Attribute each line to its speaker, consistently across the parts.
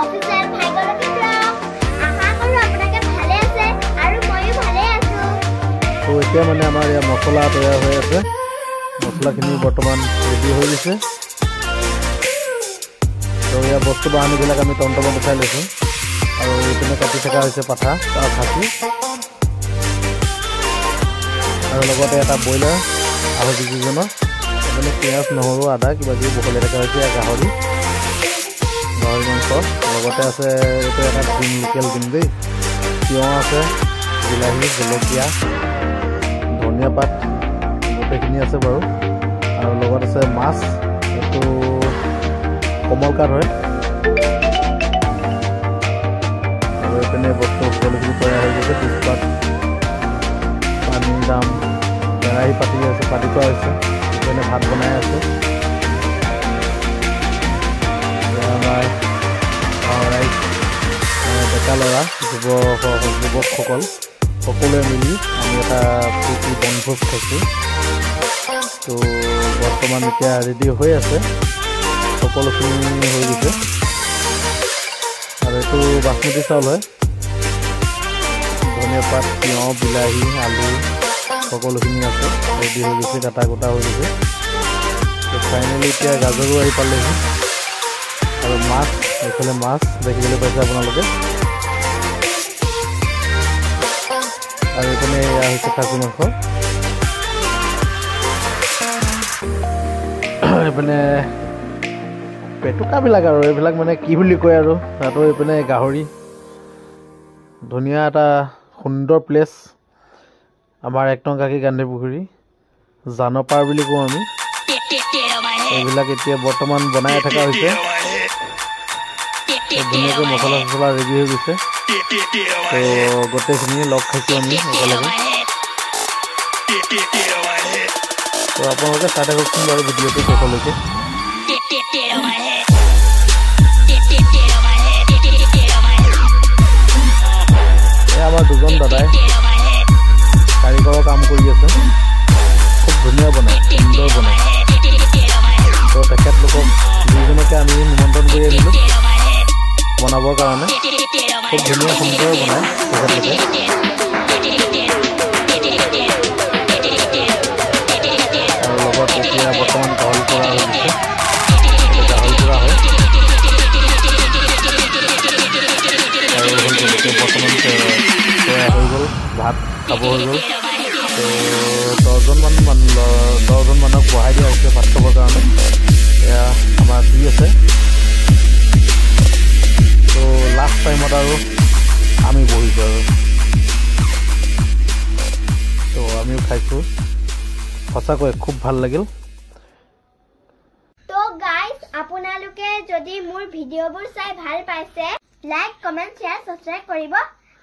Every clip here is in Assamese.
Speaker 1: Official Bhagyalakshmi blog. আশা কৰোঁ আপোনালোকে ভালে আছে আৰু ময়ো ভালে আছো।
Speaker 2: তো এতিয়া মানে আমাৰ ইয়াত মছলা তৈয়াৰ হৈ আছে। মছলাখিনি বৰ্তমান ৰেডি হৈ গৈছে। তো ইয়াৰ বস্তু বাহানিবিলাক আমি টমটমত উঠাই লৈছোঁ আৰু এইপিনে কাটি থকা হৈছে পাঠা আৰু খাচী আৰু লগতে এটা ব্ৰইলাৰ 2.5 কেজিজনৰ মানে পিঁয়াজ নহৰু আদা কিবা কিবি বখলিয়াই থকা হৈছে। গাহৰি মাংস লগতে আছে এইটো এটা ডিম লোকেল ডিম দেই। তিয়ঁহ আছে, বিলাহী, জলকীয়া, ধনিয়া পাত গোটেইখিনি আছে বাৰু। আৰু লগত আছে মাছ, এইটো কমলকাট হয়। আৰু এইপিনে বস্তু সকলোখিনি তৈয়াৰ হৈ গৈছে। তেজপাত, পানী দাম, কেৰাহী পাতি থোৱা হৈছে। এইপিনে ভাত বনাই আছে। আমাৰ ৰাইজ ডেকা ল'ৰা যুৱকসকল সকলোৱে মিলি আমি এটা ফূৰ্তি বনভোজ খাইছোঁ। তো বৰ্তমান এতিয়া ৰেডি হৈ আছে, সকলোখিনি হৈ গৈছে। আৰু এইটো বাচমতি চাউল হয়। ধনিয়া পাত, তিয়ঁহ, বিলাহী, আলু সকলোখিনি আছে, ৰেডি হৈ গৈছে, কাটা কুটা হৈ গৈছে। তো ফাইনেলি এতিয়া গাজৰো আহি পালেহি আৰু মাছ, এইফালে মাছ দেখিবলৈ পাইছে আপোনালোকে। আৰু এইপিনে এয়া হৈছে খাচী মাংস। এইপিনে পেটুকাবিলাক আৰু এইবিলাক মানে কি বুলি কয় আৰু তাতো এইপিনে গাহৰি। ধুনীয়া এটা সুন্দৰ প্লেচ আমাৰ একটংকাকী গান্ধী পুখুৰী, জানপাৰ বুলি কওঁ আমি। এইবিলাক এতিয়া বৰ্তমান বনাই থকা হৈছে। ধুনীয়াকৈ মছলা চছলা ৰেডি হৈ গৈছে। তো গোটেইখিনি লগ খাইছোঁ আমি একেলগে। তো আপোনালোকে চাই থাককচোন বাৰু ভিডিঅ'টো শেষলৈকে। আমাৰ দুজন দাদাই কাৰিকৰৰ কাম কৰি আছে। খুব ধুনীয়া বনায়, সুন্দৰ বনায়। তো তেখেতলোকক দুইজনকে আমি নিমন্ত্ৰণ কৰি আনিলোঁ বনাবৰ কাৰণে। খুব ধুনীয়া সুন্দৰ বনায় তেখেতলোকে। আৰু লগত এতিয়া বৰ্তমান গাহৰি কৰা হৈ গৈছে। গাহৰি কৰা হয় আৰু হৈ গ'ল এতিয়া বৰ্তমান তৈয়াৰ হৈ গ'ল। ভাত খাব হৈ গ'ল। তো 10জন মানুহক বহাই দিয়া হৈছে ভাত খাবৰ কাৰণে। এয়া আমাৰ দি আছে। তো লাষ্ট টাইমত আৰু আমি বহিছোঁ আৰু তো আমিও খাইছোঁ। সঁচাকৈ খুব ভাল লাগিল।
Speaker 1: তো গাইজ, আপোনালোকে যদি মোৰ ভিডিঅ'বোৰ চাই ভাল পাইছে, লাইক, কমেণ্ট, শ্বেয়াৰ, ছাবস্ক্ৰাইব কৰিব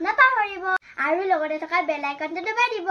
Speaker 1: নাপাহৰিব আৰু লগতে থকা বেল আইকনটো দবাই দিব।